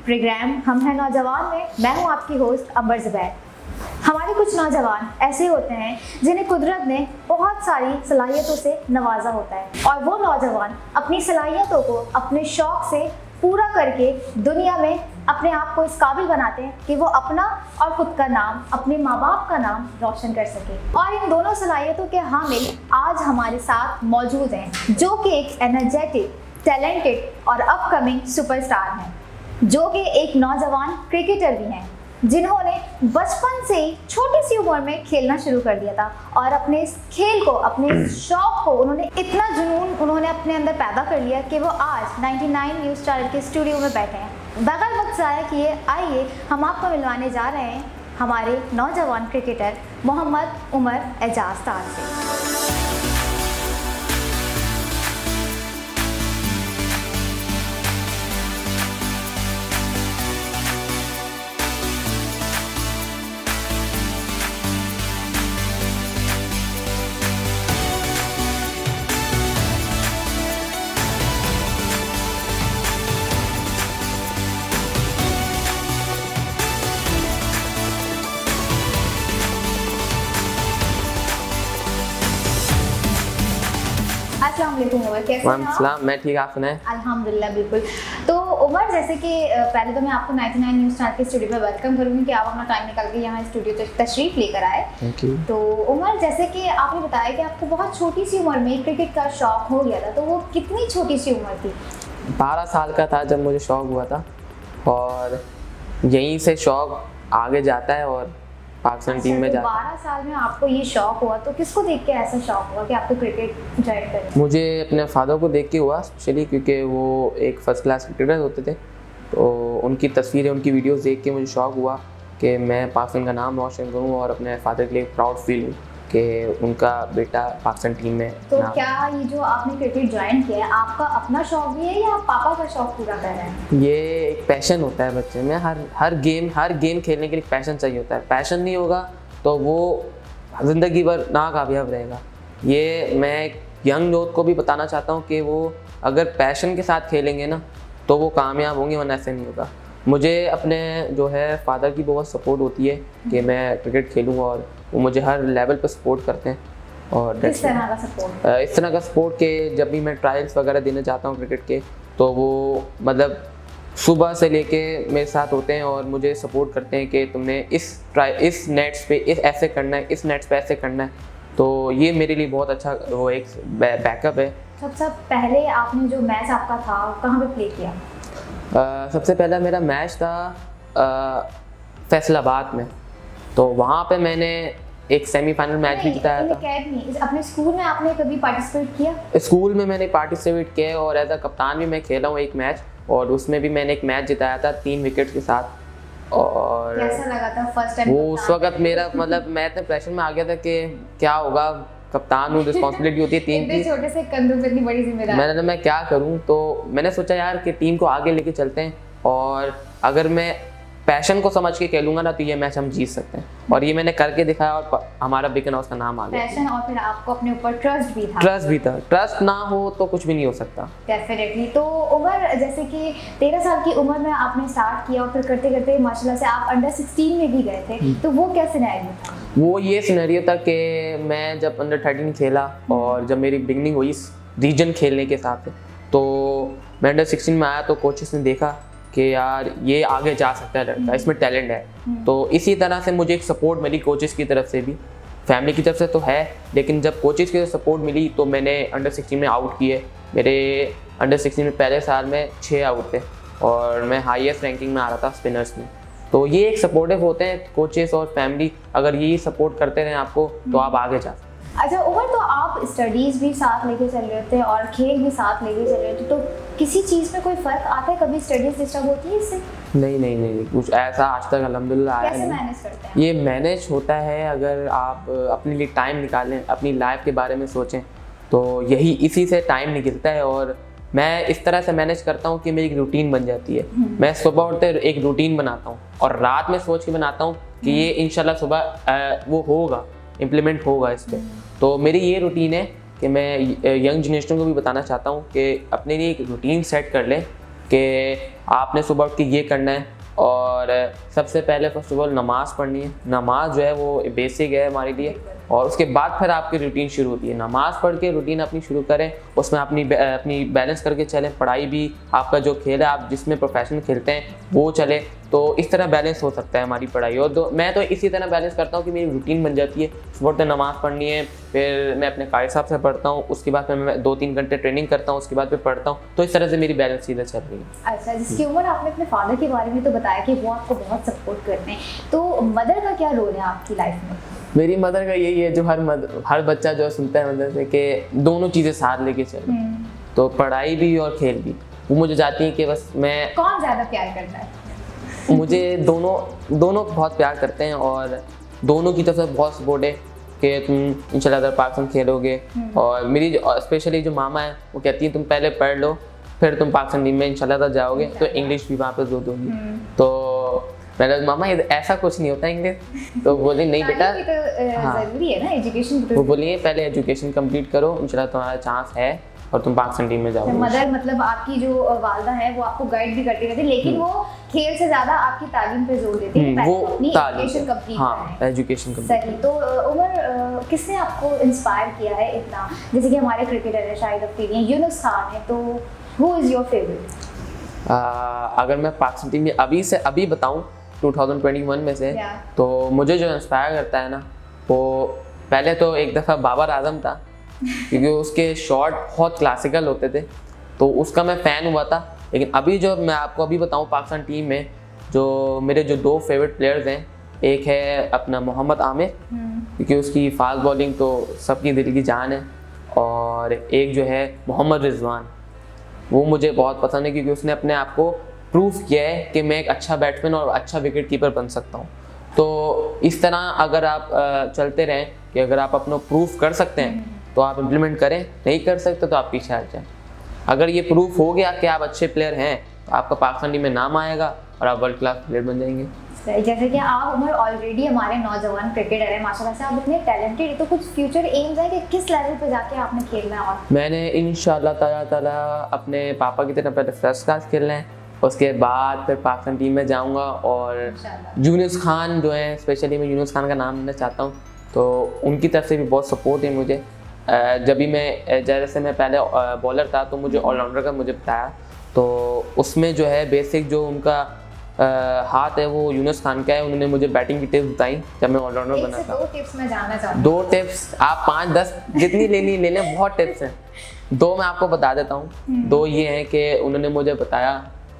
Programme हम हैं नौजवान में मैं हूं आपकी होस्ट अंबर ज़ुबैर। हमारे कुछ नौजवान ऐसे होते हैं जिन्हें कुदरत ने बहुत सारी सलाहियतों से नवाजा होता है और वो नौजवान अपनी सलाहियतों को अपने शौक से पूरा करके दुनिया में अपने आप को इस काबिल बनाते हैं कि वो अपना और खुद का नाम, अपने माँ बाप का नाम रोशन कर सके। और इन दोनों सलाहियतों के हामिल आज हमारे साथ मौजूद हैं, जो कि एक एनर्जेटिक, टैलेंटेड और अपकमिंग सुपरस्टार हैं, जो कि एक नौजवान क्रिकेटर भी हैं, जिन्होंने बचपन से ही छोटी सी उम्र में खेलना शुरू कर दिया था और अपने इस खेल को, अपने इस शौक को उन्होंने इतना जुनून उन्होंने अपने अंदर पैदा कर लिया कि वो आज 99 न्यूज़ चैनल के स्टूडियो में बैठे हैं। बगैर वक्त ज़ाया किए आइए हम आपको मिलवाने जा रहे हैं हमारे नौजवान क्रिकेटर मोहम्मद उमर एजाज ताज से। अस्सलाम वालेकुम उमर, कैसे हैं आप? मैं ठीक, आप सुनाएं? अल्हम्दुलिल्लाह बिल्कुल। तो उमर, जैसे कि पहले तो मैं आपको 99 न्यूज़ चैनल के स्टूडियो में वेलकम करूँगी कि आप अपना टाइम निकाल के यहाँ स्टूडियो तक तशरीफ़ लेकर आए। Thank you. तो उमर, जैसे कि आपने बताया कि आपको बहुत छोटी सी उम्र में क्रिकेट का शौक़ हो गया था, तो वो कितनी छोटी सी उम्र थी? 12 साल का था जब मुझे शौक़ हुआ था और यहीं से शौक़ आगे जाता है और पाकिस्तान टीम में जाता है। 12 साल में आपको ये शौक़ हुआ, तो किसको देख के ऐसा शौक़ हुआ कि आपको क्रिकेट ज्वाइन करें? मुझे अपने फादर को देख के हुआ स्पेशली, क्योंकि वो एक फर्स्ट क्लास क्रिकेटर होते थे। तो उनकी तस्वीरें, उनकी वीडियोस देख के मुझे शौक़ हुआ कि मैं पाकिस्तान का नाम रोशन करूँ और अपने फादर के लिए प्राउड फील हूँ कि उनका बेटा पाकिस्तान टीम में। तो क्या ये जो आपने क्रिकेट ज्वाइन किया है, आपका अपना शौक़ भी है या आप पापा का शौक़ पूरा कर रहे हैं? ये एक पैशन होता है बच्चे में। हर गेम खेलने के लिए पैशन चाहिए होता है। पैशन नहीं होगा तो वो ज़िंदगी भर नाकामयाब रहेगा। ये मैं एक यंग यूथ को भी बताना चाहता हूँ कि वो अगर पैशन के साथ खेलेंगे ना तो वो कामयाब होंगे, वरना ऐसे नहीं होगा। मुझे अपने जो है फादर की बहुत सपोर्ट होती है कि मैं क्रिकेट खेलूँ और वो मुझे हर लेवल पर सपोर्ट करते हैं। और किस तरह का सपोर्ट? इस तरह का सपोर्ट कि जब भी मैं ट्रायल्स वगैरह देने जाता हूँ क्रिकेट के, तो वो मतलब सुबह से लेके मेरे साथ होते हैं और मुझे सपोर्ट करते हैं कि तुमने इस नेट्स पे ऐसे करना है, इस नेट्स पे ऐसे करना है। तो ये मेरे लिए बहुत अच्छा वो एक बैकअप है। सबसे पहले आपने जो मैच आपका था कहाँ पे प्ले किया? सबसे पहला मेरा मैच था फैसलाबाद में। तो वहाँ पे मैंने एक सेमीफाइनल मैच भी जिताया था। अपने स्कूल में आपने कभी पार्टिसिपेट किया? स्कूल में मैंने पार्टिसिपेट किया और एज अ कप्तान भी मैं खेला हूँ एक मैच, और उसमें भी मैंने एक मैच जिताया था 3 विकेट के साथ। और कैसा लगा था फर्स्ट टाइम? वो उस वक्त मेरा मतलब मैं इतने प्रेशर में आ गया था कि क्या होगा, कप्तान हूँ, रिस्पॉन्सिबिलिटी होती है टीम की। छोटे से कंधों पे इतनी बड़ी जिम्मेदारी। मैं क्या करूँ, तो मैंने सोचा यार कि टीम को आगे लेके चलते हैं और अगर मैं पैशन को समझ के खेलूंगा ना तो ये मैच हम जीत सकते हैं। और ये मैंने करके दिखाया और हमारा बिकन हाउस का नाम आ गया। पैशन और फिर आपको अपने ऊपर ट्रस्ट भी था। ट्रस्ट ना हो तो कुछ भी नहीं हो सकता। डेफिनेटली। तो उमर, जैसे कि 13 साल की उम्र में आपने स्टार्ट किया और फिर करते करते माशाल्लाह से आप अंडर 16 में भी गए थे, तो वो क्या सिनेरियो था? वो ये सिनेरियो था कि मैं जब अंडर 13 खेला और जब मेरी बिगनिंग हुई रीजन खेलने के साथ, तो मैं अंडर 16 में आया तो कोचेस ने देखा कि यार ये आगे जा सकता है लड़का, इसमें टैलेंट है। तो इसी तरह से मुझे एक सपोर्ट मिली कोचेस की तरफ से भी, फैमिली की तरफ से तो है, लेकिन जब कोचेस की सपोर्ट मिली तो मैंने अंडर 16 में आउट किए। मेरे अंडर 16 में पहले साल में 6 आउट थे और मैं हाईएस्ट रैंकिंग में आ रहा था स्पिनर्स में। तो ये एक सपोर्टिव होते हैं कोचेस और फैमिली, अगर यही सपोर्ट करते रहें आपको तो आप आगे जा सकते हैं। अच्छा उमर, तो आप स्टडीज़ भी साथ लेके चल रहे थे और खेल भी साथ लेके चल रहे थे, तो किसी चीज़ में कोई फ़र्क आता है? कभी स्टडीज़ डिस्टर्ब होती है इससे? नहीं, कुछ ऐसा आज तक अल्हम्दुलिल्लाह आया नहीं। कैसे मैनेज करते हैं? ये मैनेज होता है अगर आप अपने लिए टाइम निकालें, अपनी लाइफ के बारे में सोचें, तो यही इसी से टाइम निकलता है। और मैं इस तरह से मैनेज करता हूँ कि मेरी एक रूटीन बन जाती है। मैं सुबह उठते एक रूटीन बनाता हूँ और रात में सोच के बनाता हूँ कि ये इंशाल्लाह सुबह वो होगा, इम्प्लीमेंट होगा इस पर। तो मेरी ये रूटीन है कि मैं यंग जनरेशन को भी बताना चाहता हूँ कि अपने लिए एक रूटीन सेट कर लें कि आपने सुबह उठ के ये करना है। और सबसे पहले फर्स्ट ऑफ ऑल नमाज़ पढ़नी है। नमाज जो है वो बेसिक है हमारे लिए, और उसके बाद फिर आपकी रूटीन शुरू होती है। नमाज़ पढ़ के रूटीन अपनी शुरू करें, उसमें अपनी बैलेंस करके चलें। पढ़ाई भी, आपका जो खेल है, आप जिसमें प्रोफेशनल खेलते हैं वो चले, तो इस तरह बैलेंस हो सकता है हमारी पढ़ाई। और मैं तो इसी तरह बैलेंस करता हूँ कि मेरी रूटीन बन जाती है। सुबह नमाज़ पढ़नी है, फिर मैं अपने क़ारी साहब से पढ़ता हूँ, उसके बाद मैं 2-3 घंटे ट्रेनिंग करता हूँ, उसके बाद फिर पढ़ता हूँ। तो इस तरह से मेरी बैलेंस सीधा चल रही है। अच्छा, जिसकी उम्र आपने अपने फादर के बारे में तो बताया कि वो आपको बहुत सपोर्ट करते हैं, तो मदर का क्या रोल है आपकी लाइफ में? मेरी मदर का यही है जो हर बच्चा जो सुनता है मदर से, कि दोनों चीज़ें साथ लेके चलो। तो पढ़ाई भी और खेल भी। वो मुझे चाहती है कि बस मैं, कौन ज़्यादा प्यार करता है? मुझे दोनों बहुत प्यार करते हैं, और दोनों की तरफ से बहुत सपोर्ट है कि तुम इंशाल्लाह अगर पाकिस्तान खेलोगे। और मेरी स्पेशली जो मामा है वो कहती है तुम पहले पढ़ लो, फिर तुम पाकिस्तान टीम में इंशाल्लाह तक जाओगे, तो इंग्लिश भी वहाँ पे दो दोगी। तो मैंने मामा ये ऐसा कुछ नहीं होता इंग्लिश। तो बोली नहीं बेटा, हाँ, जरूरी है ना एजुकेशन। वो बोलिए पहले एजुकेशन कंप्लीट करो, इंशाल्लाह तुम्हारा चांस है और तुम पाकिस्तान टीम में जाओगे। मदर मतलब आपकी जो वालदा है वो आपको गाइड भी करती रहती है, लेकिन वो खेल से ज्यादा आपकी तालीम पे जोर देती है, वो अपनी एजुकेशन कंप्लीट करें। Education complete. सही। तो उमर, किसने आपको इंस्पायर किया है इतना? जैसे कि हमारे क्रिकेटर है शाहिद अफरीदी, यूनुस खान है, तो हु इज योर फेवरेट? अगर मैं पाकिस्तान टीम में अभी बताऊं 2021 में से, तो मुझे जो इंस्पायर करता है ना, वो पहले तो एक दफ़ा बाबर आजम था, क्योंकि उसके शॉट बहुत क्लासिकल होते थे, तो उसका मैं फ़ैन हुआ था। लेकिन अभी जो मैं आपको अभी बताऊं पाकिस्तान टीम में जो मेरे जो 2 फेवरेट प्लेयर्स हैं, एक है अपना मोहम्मद आमिर, क्योंकि उसकी फास्ट बॉलिंग तो सबकी दिल की जान है, और एक जो है मोहम्मद रिजवान, वो मुझे बहुत पसंद है, क्योंकि उसने अपने आप को प्रूफ किया है कि मैं एक अच्छा बैट्समैन और अच्छा विकेट कीपर बन सकता हूँ। तो इस तरह अगर आप चलते रहें कि अगर आप अपना प्रूफ कर सकते हैं तो आप इम्प्लीमेंट करें, नहीं कर सकते तो आप पीछे हट जाएं। अगर ये प्रूफ हो गया कि आप अच्छे प्लेयर हैं तो आपका पाकिस्तान टीम में नाम आएगा और आप वर्ल्ड क्लास प्लेयर बन जाएंगे। जैसे कि आप उमर ऑलरेडी हमारे नौजवान क्रिकेटर हैं, माशाल्लाह से आप इतने टैलेंटेड हैं, तो कुछ फ्यूचर एम्स है कि किस लेवल पे जाके आपने खेलना है? और मैंने इंशाल्लाह ताला अपने पापा की तरह पहले फर्स्ट क्लास खेलना है, उसके बाद फिर पाकिस्तान टीम में जाऊंगा। और यूनुस खान जो है, स्पेशली मैं यूनुस खान का नाम लेना चाहता हूँ, तो उनकी तरफ से भी बहुत सपोर्ट है मुझे। जब भी मैं जैसे मैं पहले बॉलर था तो मुझे ऑलराउंडर का मुझे बताया, तो उसमें जो है बेसिक जो उनका हाथ है वो यूनुस खान का है। उन्होंने मुझे बैटिंग की टिप्स बताई जब मैं ऑलराउंडर बना था। 2 टिप्स मैं जानना चाहूँगी। 2 टिप्स, आप 5-10 जितनी लेनी ले लें, बहुत टिप्स हैं। 2 मैं आपको बता देता हूँ। 2 ये हैं कि उन्होंने मुझे बताया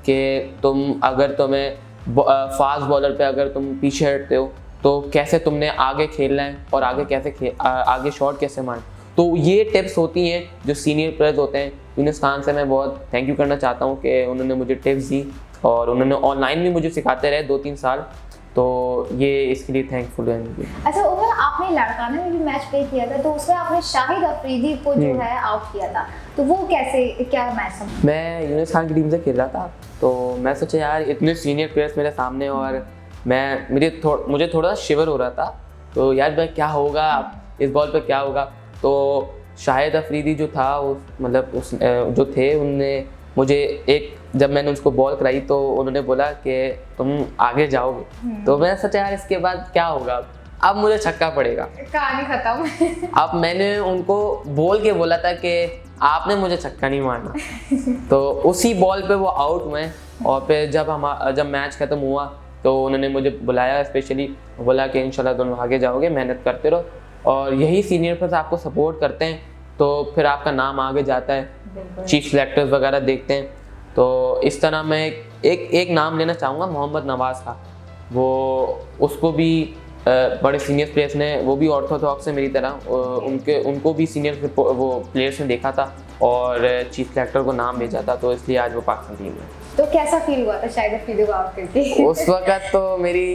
कि अगर तुम्हें फास्ट बॉलर पे अगर तुम पीछे हटते हो तो कैसे तुमने आगे खेलना है और आगे शॉट कैसे मारना। तो ये टिप्स होती हैं जो सीनियर प्लेयर्स होते हैं। यूनुस खान से मैं बहुत थैंक यू करना चाहता हूँ कि उन्होंने मुझे टिप्स दी, और उन्होंने ऑनलाइन भी मुझे सिखाते रहे 2-3 साल, तो ये इसके लिए थैंकफुल है मुझे। अच्छा उमर, आपने लड़काना में भी मैच प्ले किया था, तो उसमें आपने शाहिद अफरीदी को जो है आउट किया था, तो वो क्या मैच था? मैं यूनुस खान की टीम से खेल रहा था, तो मैं सोचा यार इतने सीनियर प्लेयर्स मेरे सामने, और मुझे थोड़ा शिवर हो रहा था, तो यार भाई क्या होगा इस बॉल पे, क्या होगा। तो शाहिद अफरीदी जो था जो थे, उनने मुझे जब मैंने उसको बॉल कराई तो उन्होंने बोला कि तुम आगे जाओगे। तो मैं सोचा यार इसके बाद क्या होगा, अब मुझे छक्का पड़ेगा, कहानी खत्म। अब मैंने उनको बोल के बोला था कि आपने मुझे छक्का नहीं मारना। तो उसी बॉल पे वो आउट हुए, और फिर जब मैच खत्म हुआ तो उन्होंने मुझे बुलाया, स्पेशली बोला कि इंशाल्लाह तुम आगे जाओगे, मेहनत करते रहो, और यही सीनियर प्लेयर्स आपको सपोर्ट करते हैं तो फिर आपका नाम आगे जाता है, चीफ सेलेक्टर्स वगैरह देखते हैं। तो इस तरह मैं एक नाम लेना चाहूँगा, मोहम्मद नवाज़ का। उसको भी बड़े सीनियर प्लेयर्स ने, वो भी ऑर्थोडॉक्स है मेरी तरह, उनको भी सीनियर वो प्लेयर्स ने देखा था और चीफ सेलेक्टर को नाम भेजा था, तो इसलिए आज वो पाकिस्तान टीम में। तो कैसा फील हुआ था शाहिद अफरीदी को आउट करके? उस वक्त तो मेरी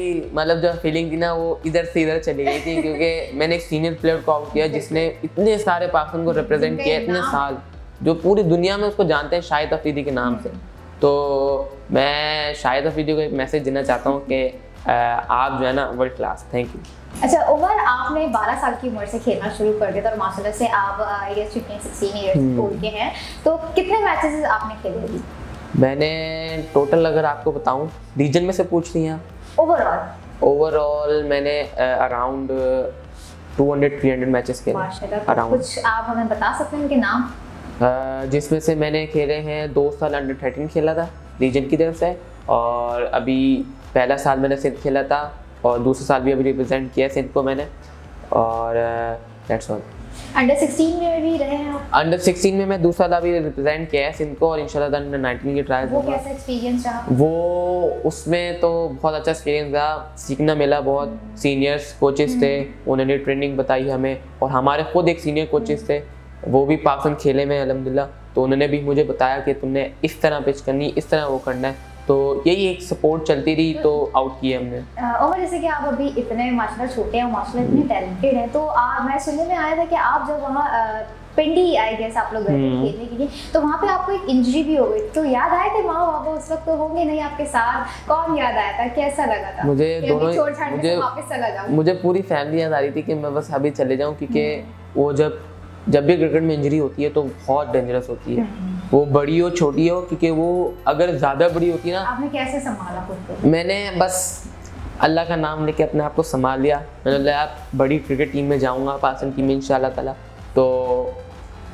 जो फीलिंग थी ना, वो इधर से इधर चली गई थी, क्योंकि मैंने एक सीनियर प्लेयर को आउट किया जिसने इतने सारे पाकिस्तान को रिप्रेजेंट किया, इतने साल, जो पूरी दुनिया में उसको जानते हैं शाहिद अफरीदी के नाम से। तो मैं शाहिद अफरीदी को एक मैसेज देना चाहता हूँ कि आप जो है ना वर्ल्ड क्लास। Thank you. अच्छा उमर, आपने 12 साल की उम्र से खेलना शुरू कर दिया था और माशाल्लाह से आप 16 इयर्स ओल्ड के हैं, तो कितने मैचेस आपने खेले अभी? मैंने टोटल अगर आपको बताऊं, रीजन में से पूछ रही हैं आप? ओवरऑल मैंने अराउंड 200-300 मैचेस खेले। माशाल्लाह। कुछ आप हमें बता सकते हैं उनके नाम? जिसमें से मैंने खेले हैं 2 साल अंडर 13 खेला था रीजन की तरफ से, और अभी पहला साल मैंने सिंध खेला था और दूसरा साल भी अभी रिप्रेजेंट किया सिंध को मैंने, और दैट्स ऑल। अंडर 16 में भी रहे हैं आप? अंडर 16 में मैं दूसरा साल अभी रिप्रेजेंट किया है सिंध को, और इंशाल्लाह अंडर 19 की ट्रायल। वो कैसा एक्सपीरियंस रहा? वो उसमें तो बहुत अच्छा एक्सपीरियंस रहा, सीखना मिला बहुत। सीनियर्स कोचेस थे, उन्होंने ट्रेनिंग बताई हमें, और हमारे खुद एक सीनियर कोचेस थे, वो भी पाकिस्तान खेले में अल्हम्दुलिल्लाह, तो उन्होंने भी मुझे बताया कि तुमने इस तरह पिच करनी, इस तरह वो करना है, तो यही एक सपोर्ट चलती रही, तो आउट किया हमने। और जैसे कि आप अभी इतने माशाल्लाह छोटे हैं, माशाल्लाह इतने टैलेंटेड हैं, तो मैं सुनने में आया था कि आप जब वहाँ पिंडी आई गेस आप लोग गए थे खेलने के लिए, तो वहाँ पे आपको एक इंजरी भी हो गई, तो याद आए थे माँ बाबा उस वक्त तो होंगे नहीं आपके साथ, कौन याद आया था, कैसा लगा था? मुझे दोनों मुझे पूरी फैमिली याद आ रही थी कि मैं बस अभी चले जाऊँ, क्योंकि वो जब भी क्रिकेट में इंजरी होती है तो बहुत डेंजरस होती है, वो बड़ी हो छोटी हो, क्योंकि वो अगर ज़्यादा बड़ी होती है ना। आपने कैसे संभाला खुद को? मैंने बस अल्लाह का नाम लेके अपने आप को संभाल लिया। मैंने बोला आप बड़ी क्रिकेट टीम में जाऊंगा, पाकिस्तान टीम में इंशाल्लाह ताला, तो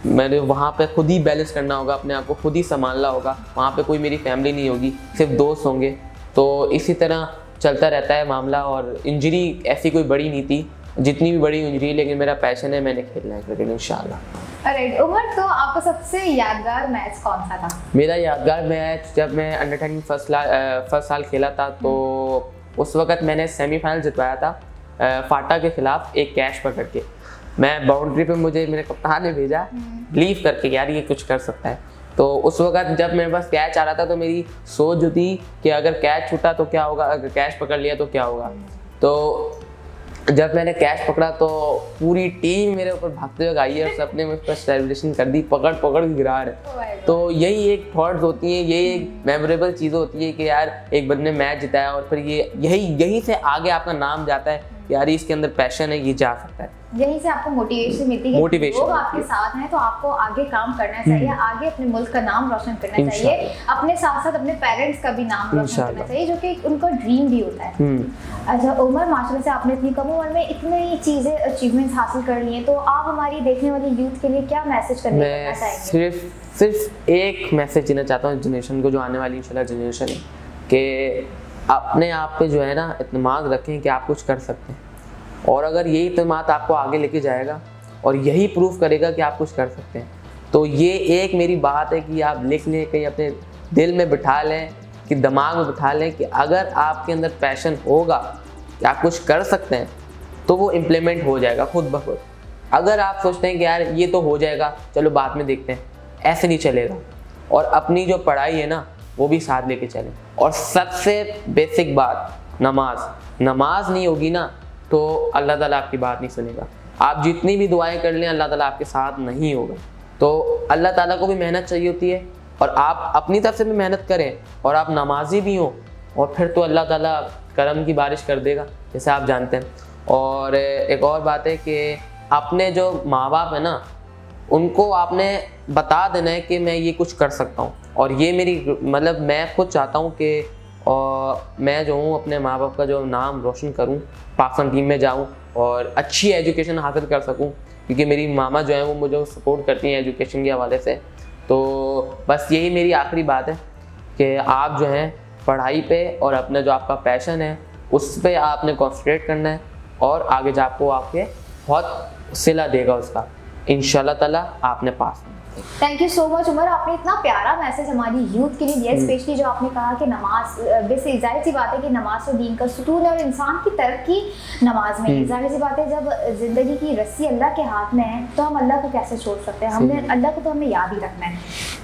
मैंने वहाँ पे खुद ही बैलेंस करना होगा, अपने आप को खुद ही संभालना होगा। वहाँ पे कोई मेरी फैमिली नहीं होगी, सिर्फ दोस्त होंगे, तो इसी तरह चलता रहता है मामला। और इंजरी ऐसी कोई बड़ी नहीं थी, जितनी भी बड़ी इंजरी, लेकिन मेरा पैशन है, मैंने खेलना है क्रिकेट इंशाल्लाह। राइट। उमर, तो आपका सबसे यादगार मैच कौन सा था? मेरा यादगार मैच जब मैं अंडर 13 फर्स्ट साल खेला था, तो उस वक्त मैंने सेमीफाइनल जितवाया था फाटा के खिलाफ, एक कैच पकड़ के। मैं बाउंड्री पे, मुझे मेरे कप्तान ने भेजा बिलीव करके यार ये कुछ कर सकता है। तो उस वक्त जब मेरे पास कैच आ रहा था, तो मेरी सोच जो थी कि अगर कैच छूटा तो क्या होगा, अगर कैच पकड़ लिया तो क्या होगा। तो जब मैंने कैच पकड़ा तो पूरी टीम मेरे ऊपर भागते हुए आई है, और सबने मुझ पर सेलिब्रेशन कर दी, पकड़ के गिरा रहे। तो यही एक थॉट्स होती हैं, यही एक मेमोरेबल चीज़ें होती है कि यार एक बंदे ने मैच जिताया, और फिर ये यही से आगे आपका नाम जाता है, यार इसके अंदर पैशन है, ये जा सकता है। यहीं से आपको मोटिवेशन मिलती है, मोटिवेशन लोग आपके साथ हैं, तो आपको आगे काम करना चाहिए, आगे अपने मुल्क का नाम रोशन करना चाहिए, अपने साथ साथ अपने पेरेंट्स का भी नाम रोशन करना चाहिए, जो कि उनका ड्रीम भी होता है। अच्छा उमर, माशाल्लाह से आपने इतनी कम उम्र में इतनी चीज़ें अचीवमेंट्स हासिल कर ली हैं, तो आप हमारी देखने वाली यूथ के लिए क्या मैसेज करना चाहेंगे? सिर्फ एक मैसेज देना चाहता हूँ जनरेशन को, जो आने वाली इंशाल्लाह जनरेशन है, कि अपने आप पे जो है ना इत्मीनान रखें कि आप कुछ कर सकते हैं, और अगर यही इत्मीनान आपको आगे लेके जाएगा और यही प्रूफ करेगा कि आप कुछ कर सकते हैं, तो ये एक मेरी बात है कि आप लिख लें, कहीं अपने दिल में बिठा लें, कि दिमाग में बिठा लें कि अगर आपके अंदर पैशन होगा कि आप कुछ कर सकते हैं, तो वो इम्प्लीमेंट हो जाएगा खुद ब खुद। अगर आप सोचते हैं कि यार ये तो हो जाएगा, चलो बाद में देखते हैं, ऐसे नहीं चलेगा। और अपनी जो पढ़ाई है ना, वो भी साथ लेके चलें। और सबसे बेसिक बात, नमाज नहीं होगी ना, तो अल्लाह ताला आपकी बात नहीं सुनेगा। आप जितनी भी दुआएं कर लें, अल्लाह ताला आपके साथ नहीं होगा। तो अल्लाह ताला को भी मेहनत चाहिए होती है, और आप अपनी तरफ से भी मेहनत करें, और आप नमाजी भी हों, और फिर तो अल्लाह ताला करम की बारिश कर देगा, जैसे आप जानते हैं। और एक और बात है कि अपने जो माँ बाप है ना, उनको आपने बता देना है कि मैं ये कुछ कर सकता हूँ, और ये मेरी मतलब मैं खुद चाहता हूँ कि मैं जो हूँ अपने माँ बाप का जो नाम रोशन करूँ, पाकिस्तान टीम में जाऊँ और अच्छी एजुकेशन हासिल कर सकूँ, क्योंकि मेरी मामा जो है वो मुझे सपोर्ट करती हैं एजुकेशन के हवाले से। तो बस यही मेरी आखिरी बात है कि आप जो हैं पढ़ाई पे और अपना जो आपका पैशन है उस पर आपने कॉन्सेंट्रेट करना है, और आगे जा आपको आपके बहुत सिला देगा उसका, इंशाल्लाह ताला आपने पास। Thank you so much Umar, आपने इतना प्यारा मैसेज हमारी यूथ के लिए दिया, स्पेशली जो आपने कहा कि नमाज, वैसे जाहिर सी बात है कि नमाज तो दीन का सुतून है, और इंसान की तरक्की नमाज में है। जाहिर सी बात है जब ज़िंदगी की रस्सी अल्लाह के हाथ में है, तो हम अल्लाह को कैसे छोड़ सकते हैं, हमने अल्लाह को तो हमें याद ही रखना है।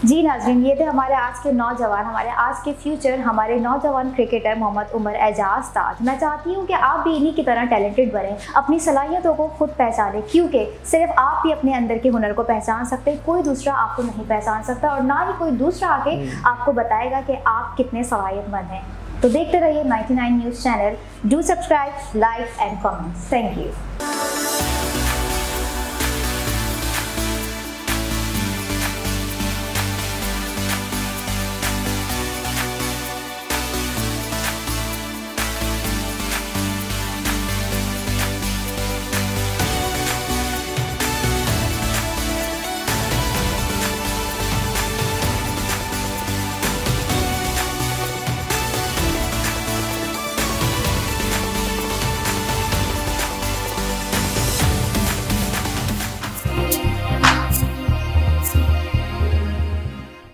जी नाज़रीन, ये थे हमारे आज के नौजवान, हमारे आज के फ्यूचर, हमारे नौजवान क्रिकेटर मोहम्मद उमर एजाज ताज। मैं चाहती हूँ कि आप भी इन्हीं की तरह टैलेंटेड बने, अपनी सलाहियतों को खुद पहचानें, क्योंकि सिर्फ आप ही अपने अंदर के हुनर को पहचान सकते हैं, कोई दूसरा आपको नहीं पहचान सकता, और ना ही कोई दूसरा आके आपको बताएगा कि आप कितने सलाहियतमंद हैं। तो देखते रहिए 99 news channel. Do subscribe, like and comment. Thank you.